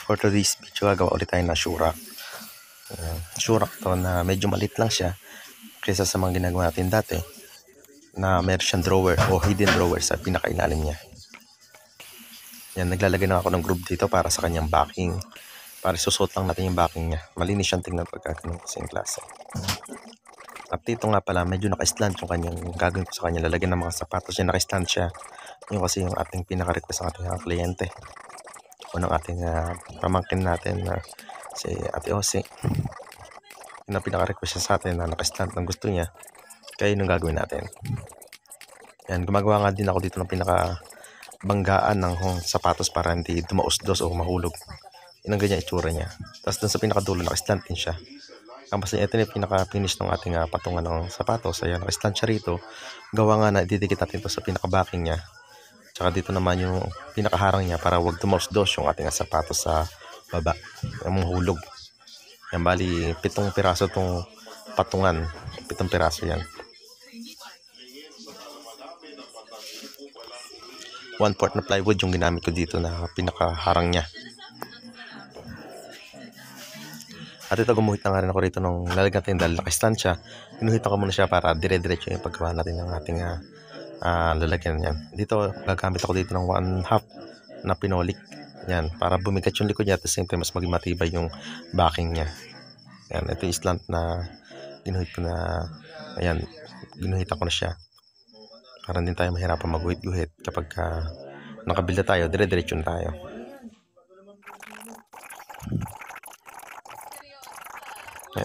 For today's video, gagawa ulit tayo ng shurak. Shurak to na medyo maliit lang siya kaysa sa mga ginagawa natin dati na meron siyang drawer o hidden drawer sa pinakailalim niya. Yan, naglalagay na ako ng groove dito para sa kanyang backing. Para susot lang natin yung backing niya. Malinis siyang tingnan pagka ganun kasing klase. At dito nga pala, medyo naka-stand yung kanyang gagawin ko sa kanya. Lalagyan ng mga sapatos niya, naka-stand siya. Yung kasi yung ating pinaka-request ng ating kliyente. O ng ating pamangkin natin na si Ate Osi. Yung pinaka-request siya sa atin na naka-stand ang gusto niya. Kaya yun ang gagawin natin. Yan, gumagawa nga din ako dito ng pinaka-banggaan ng sapatos para hindi dumausdos o mahulog. Yun ang ganyan itsura niya. Tapos dun sa pinaka-dulo, naka-stand din siya. Tapos ito yung pinaka-finish ng ating patungan ng sapatos. Ayan, naka-stand siya rito. Gawa nga na ididikit natin ito sa pinaka-backing niya. Tsaka dito naman yung pinaka-harang niya para wag dumausdos yung ating sapatos sa baba. Yung hulog. Yan, bali 7 piraso itong patungan. 7 piraso yan. 1/4 na plywood yung ginamit ko dito na pinaka-harang niya. At ito, gumuhit na nga rin ako rito nung lalagyan natin dahil naka-stand siya. Ginuhitan ko muna siya para dire-diretso yung paggawa natin ng ating lalagyan niyan. Dito, gagamit ako dito ng 1/2 na pinolik. Yan, para bumigat yung likod niya at the same time mas maging matibay yung backing niya. Yan, ito yung slant na ginuhit ko na, ayan, ginuhitan ko na siya. Para din tayo mahirapan magguhit-guhit kapag nakabilda tayo, dire-diretso na tayo.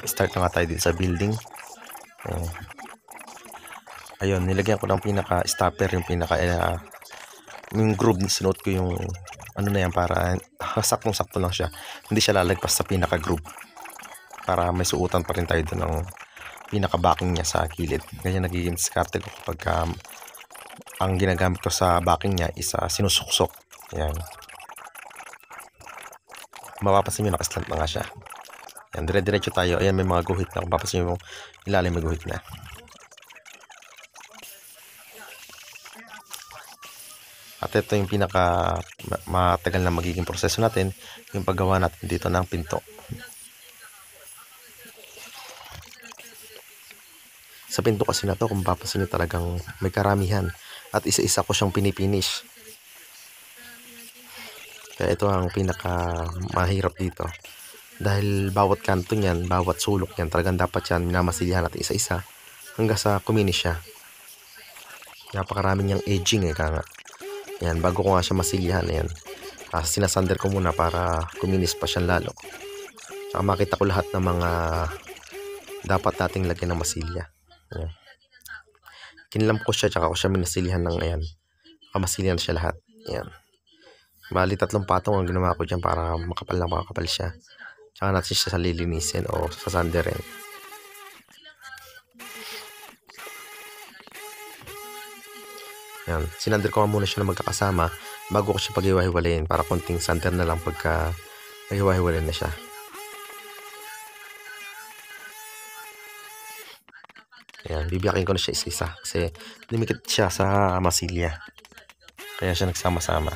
Start na nga tayo dito sa building. Ayun, nilagyan ko ng pinaka-stopper, yung yung groove, sinuot ko yung ano na yan para saktong-sakto lang siya. Hindi siya lalagpas sa pinaka-groove. Para may suutan pa rin tayo doon ng pinaka-backing niya sa gilid. Ganyan nagiging diskarte ko kapag ang ginagamit ko sa backing niya is sinusuksok. Yan. Mapapansin nyo, nakaslant na nga siya. Yan, dire-diretso tayo. Ayan, may mga guhit na. Kung papasin nyo, ilalim may guhit na. At ito yung pinaka matagal na magiging proseso natin, yung paggawa natin dito ng pinto. Sa pinto kasi na to, kung papasin nyo, talagang may karamihan. At isa-isa ko siyang pinipinish. Kaya ito ang pinaka mahirap dito. Dahil bawat kanto niyan, bawat sulok niyan, talagang dapat yan minamasilyahan natin isa-isa hanggang sa kuminis siya. Napakarami niyang edging kaya nga. Yan, bago ko nga siya masilyahan, ayan. Sinasander ko muna para kuminis pa siyang lalo. Saka makita ko lahat ng mga dapat nating lagyan ng masilya. Ayan. Kinlam ko siya, tsaka ko siya minasilyahan ng ayan. Masilyahan siya lahat. Ayan. Bali 3 patong ang ginawa ko dyan para makapal na makapal siya. Tsaka natin siya lilinisin o sasanderin. Yan. Sinander ko muna siya na magkakasama bago ko siya pag-iwahiwalayin para konting sander na lang pagka nag-iwahiwalayin na siya. Yan. Bibiyakin ko na siya isa-isa kasi lumikit siya sa masilya. Kaya siya nagsama-sama.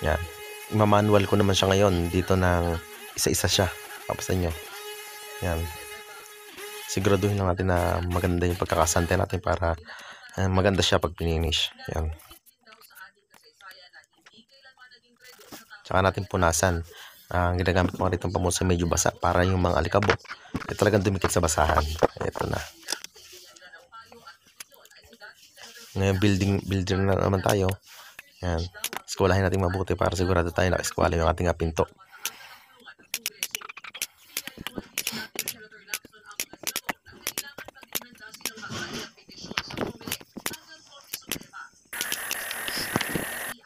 Yan. Imamanual ko naman siya ngayon dito ng isa-isa siya. Papasan nyo. Yan. Siguraduhin lang natin na maganda yung pagkakasante natin para maganda siya pag pininish. Yan. Tsaka natin punasan. Ang ginagamit ko rito pamusa medyo basa para yung mga alikabok ay talagang dumikit sa basahan. Ito na. Ngayon builder na naman tayo. Yan. Eskwalahin natin mabuti para sigurado tayo na-eskwala yung ating pinto.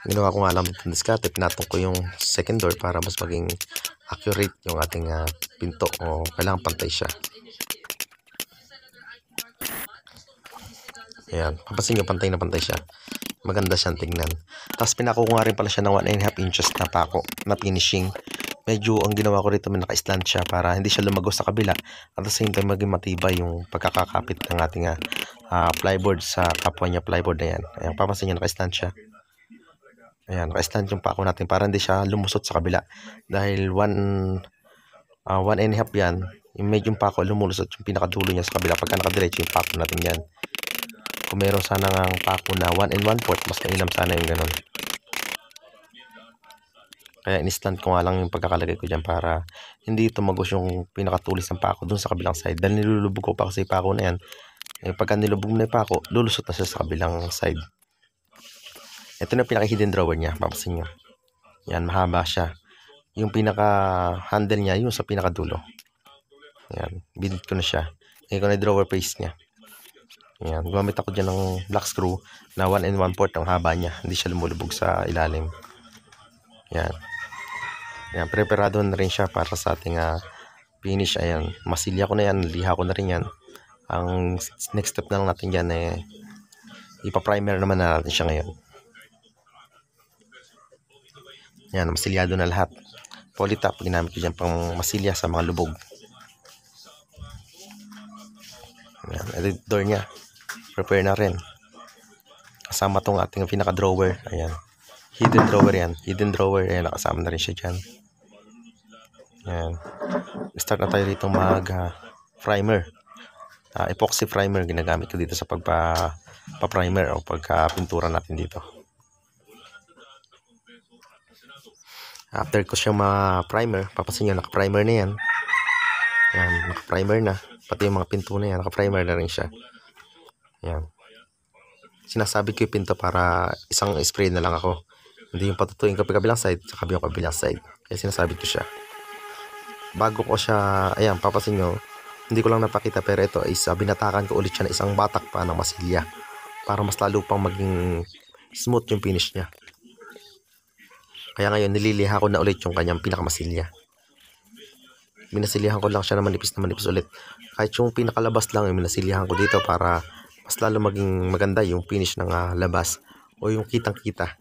Ginawa ko nga lang ng diskarte, pinatong ko yung second door para mas maging accurate yung ating pinto o kailangan pantay siya. Ayan, papasin nyo, pantay na pantay siya. Maganda siyang tingnan. Tapos pinako ko nga rin pala siya ng 1.5 inches na pako na finishing. Medyo ang ginawa ko rito, may naka-stand siya para hindi siya lumagos sa kabila. At the same time, maging matibay yung pagkakakapit ng ating plyboard sa kapwa niya plyboard na yan. Ayan, papasin nyo, naka-stand siya. Ayan, naka-stand yung pako natin para hindi siya lumusot sa kabila. Dahil 1.5 yan, yung medyo pako lumulusot yung pinakadulo niya sa kabila pagka nakadiretso yung pako natin yan. Kung meron sana ng pako na 1 1/4, mas mainam sana yung ganun. Kaya in-stand ko nga lang yung pagkakalagay ko dyan para hindi tumagos yung pinakatulis ng pako dun sa kabilang side. Dahil nilulubog ko pa kasi yung pako na yan. Eh, pagka nilubog na yung pako, lulusot na siya sa kabilang side. Ito na yung pinaka-hidden drawer niya, papasin nyo. Yan, mahaba siya. Yung pinaka-handle niya, yung sa pinakadulo. Yan, binit ko na siya. Ngayon ko na yung drawer face niya. Yan, gumamit ako dyan ng black screw na 1 1/4 ang haba niya. Hindi siya lumulubog sa ilalim. Yan. Yan, preparado na rin siya para sa ating finish. Ayan, masilya ko na yan, liha ko na rin yan. Ang next step na lang natin dyan eh, ipa-primer naman na natin siya ngayon. Yan, masilyado na lahat. Polytop, ginamit ko dyan pang masilya sa mga lubog. Yan, ito door niya. Prepare na rin. Kasama tong ating pinaka-drawer. Ayan. Hidden drawer yan. Hidden drawer. Ayan, nakasama na rin siya dyan. Ayan. Start na tayo dito mag-primer. Epoxy primer ginagamit ko dito sa pagpa-primer o pagka-pintura natin dito. After ko siya ma-primer, papasin nyo, naka-primer na yan. Ayan, naka-primer na. Pati yung mga pinto na yan, naka-primer na rin siya. Ayan. Sinasabi ko yung pinto para isang spray na lang ako. Hindi yung patutuin ko kabilang side, sa kabilang side. Kaya sinasabi ko siya. Bago ko siya, ayan, papasin nyo, hindi ko lang napakita pero ito is binatakan ko ulit siya na isang batak pa ng masilya. Para mas lalo pang maging smooth yung finish niya. Kaya ngayon nililiha ko na ulit yung kanyang pinakamasilya. Minasilyahan ko lang siya na manipis ulit. Kahit yung pinakalabas lang yung minasilyahan ko dito para mas lalo maging maganda yung finish ng labas o yung kitang-kita.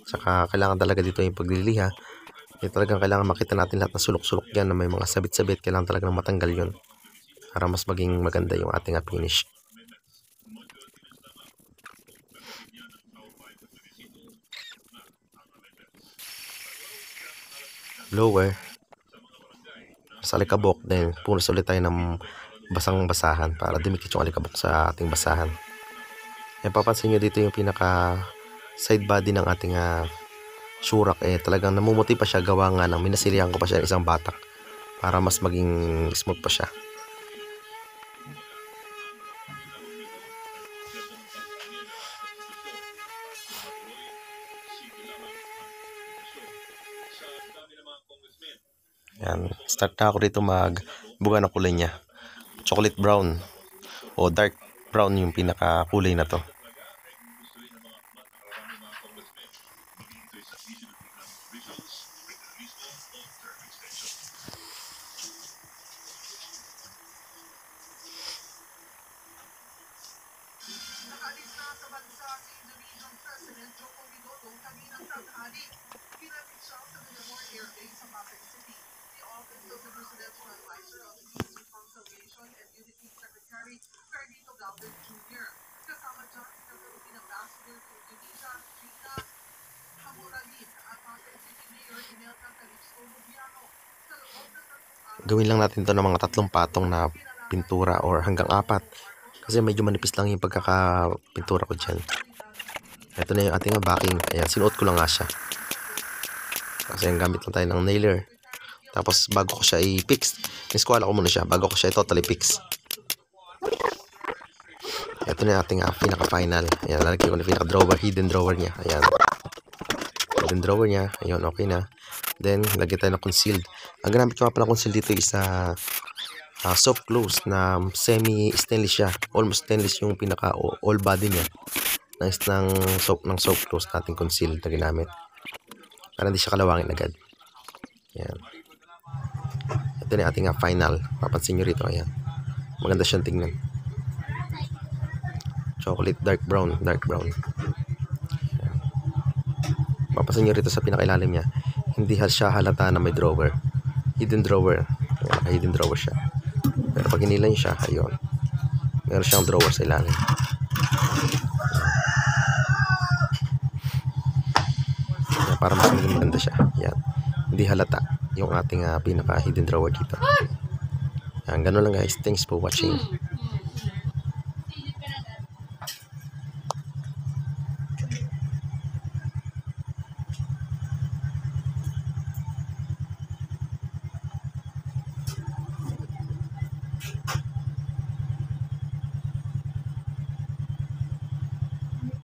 Saka kailangan talaga dito yung pagliliha. Talagang kailangan makita natin lahat ng sulok-sulok dyan na may mga sabit-sabit. Kailangan talaga matanggal yun para mas maging maganda yung ating finish. Blower sa alikabok, then punos ulit tayo ng basang-basahan para dumikit yung alikabok sa ating basahan. Yan, papansin nyo dito yung pinaka side body ng ating surak talagang namumuti pa siya, gawa nga ng minasilihan ko pa siya ng isang batak para mas maging smooth pa siya. Yan, start na ako dito magbuga ng kulay niya. Chocolate brown o dark brown yung pinaka kulay na to. Gawin lang natin to ng mga 3 patong na pintura or hanggang 4 kasi medyo manipis lang yung pagkakapintura ko dyan. Ito na yung ating backing. Ayan, sinuot ko lang nga siya kasi ang gamit lang tayo ng nailer. Tapos bago ko siya i-fix, niskwala ko muna siya bago ko siya totally fix. Ito na yung ating pinaka-final. Ayan, lalagay ko na pinaka-drawer, hidden drawer niya. Ayan, hidden drawer niya. Ayan, okay na. Then, lagyan tayo ng concealed. Ang ginamit ko nga pala concealed dito is soft close na semi-stainless siya. Almost stainless yung pinaka-all body niya. Nice ng soft close natin concealed na ginamit. Para hindi siya kalawangin agad. Ayan. Ito na yung ating final. Papansin nyo rito. Ayan. Maganda siyang tingnan. Chocolate dark brown. Ayan. Papansin nyo rito sa pinakailalim niya. Hindi siya halata na may drawer. Hidden drawer. Ayan, hidden drawer siya. Pero pag hinilan siya, ayun. Meron siyang drawer sa ilalim. para mas maging maganda siya. Yan. Hindi halata yung ating pinaka hidden drawer dito. Yan, ganun lang guys. Thanks for watching.